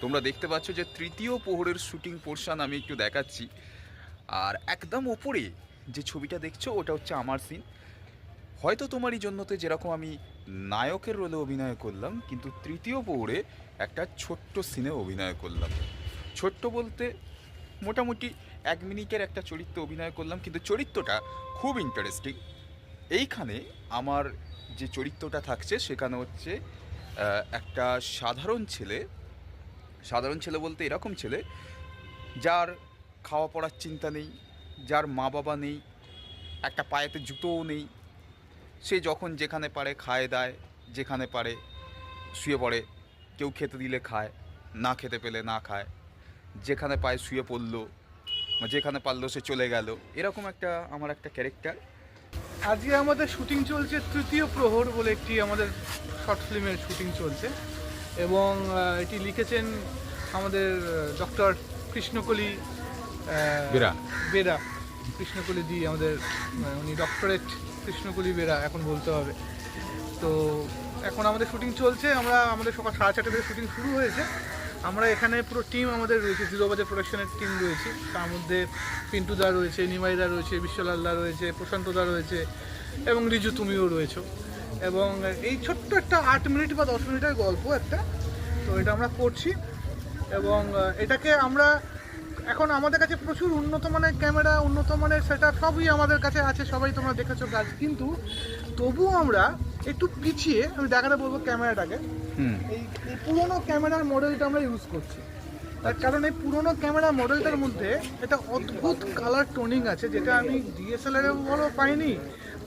তোমরা দেখতে পাচ্ছ যে তৃতীয় প্রহরের শুটিং পোর্শন আমি একটু দেখাচ্ছি। আর একদম ওপরে যে ছবিটা দেখছো ওটা হচ্ছে আমার সিন। হয়তো তোমারই জন্যতে যেরকম আমি নায়কের রোলে অভিনয় করলাম, কিন্তু তৃতীয় প্রহরে একটা ছোট্ট সিনে অভিনয় করলাম। ছোট্ট বলতে মোটামুটি 1 মিনিটের একটা চরিত্র অভিনয় করলাম, কিন্তু চরিত্রটা খুব ইন্টারেস্টিং। এইখানে আমার যে চরিত্রটা থাকছে সেখানে হচ্ছে একটা সাধারণ ছেলে। সাধারণ ছেলে বলতে এরকম ছেলে যার খাওয়া পড়ার চিন্তা নেই, যার মা বাবা নেই, একটা পায়েতে জুতোও নেই। সে যখন যেখানে পারে খায় দায়, যেখানে পারে শুয়ে পড়ে। কেউ খেতে দিলে খায়, না খেতে পেলে না খায়, যেখানে পায় শুয়ে পড়লো, যেখানে পারলো সে চলে গেল। এরকম একটা আমার একটা ক্যারেক্টার। আজকে আমাদের শুটিং চলছে তৃতীয় প্রহর বলে একটি আমাদের শর্ট ফিল্মের শুটিং চলছে এবং এটি লিখেছেন আমাদের ডক্টর কৃষ্ণকলি বেরা। কৃষ্ণকলি দি আমাদের উনি ডক্টরেট কৃষ্ণকলি বেরা এখন বলতে হবে। তো এখন আমাদের শুটিং চলছে, আমাদের সকাল 4:30 থেকে শুটিং শুরু হয়েছে। আমরা এখানে পুরো টিম আমাদের রয়েছে, জিরো বাজে প্রোডাকশনের টিম রয়েছে। তার মধ্যে পিন্টু দা রয়েছে, নিমাই দা রয়েছে, বিশ্বলাল দা রয়েছে, প্রশান্ত দা রয়েছে এবং রিজু তুমিও রয়েছো। এবং এই ছোট্ট একটা 8 মিনিট বা 10 মিনিটের গল্প একটা, তো এটা আমরা করছি এবং এটাকে আমরা এখন আমাদের কাছে প্রচুর উন্নত মানের ক্যামেরা, উন্নত মানের সেটআপ সবই আমাদের কাছে আছে, সবাই তোমরা দেখেছো কাজ। কিন্তু তবুও আমরা একটু পিছিয়ে, আমি দেখাতে বলবো ক্যামেরাটাকে। এই পুরোনো ক্যামেরার মডেলটা আমরা ইউজ করছি, তার কারণ এই পুরোনো ক্যামেরা মডেলটার মধ্যে একটা অদ্ভুত কালার টোনিং আছে, যেটা আমি ডিএসএলআরেও বলো পাইনি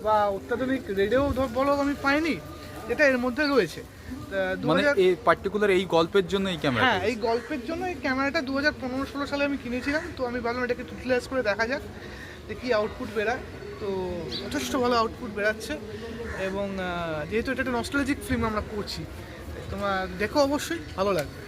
বা অত্যাধুনিক রেডিও বলো আমি পাইনি, যেটা এর মধ্যে রয়েছে। মানে এই পার্টিকুলার এই গল্পের জন্য এই ক্যামেরা? হ্যাঁ, এই গল্পের জন্য এই ক্যামেরাটা 2015-16 সালে আমি কিনেছিলাম। তো আমি ভাবলাম এটাকে ইউটিলাইজ করে দেখা যাক যে কী আউটপুট বেরায়। তো যথেষ্ট ভালো আউটপুট বেরাচ্ছে এবং যেহেতু এটা একটা নস্টালজিক ফিল্ম আমরা করছি, তোমরা দেখো, অবশ্যই ভালো লাগবে।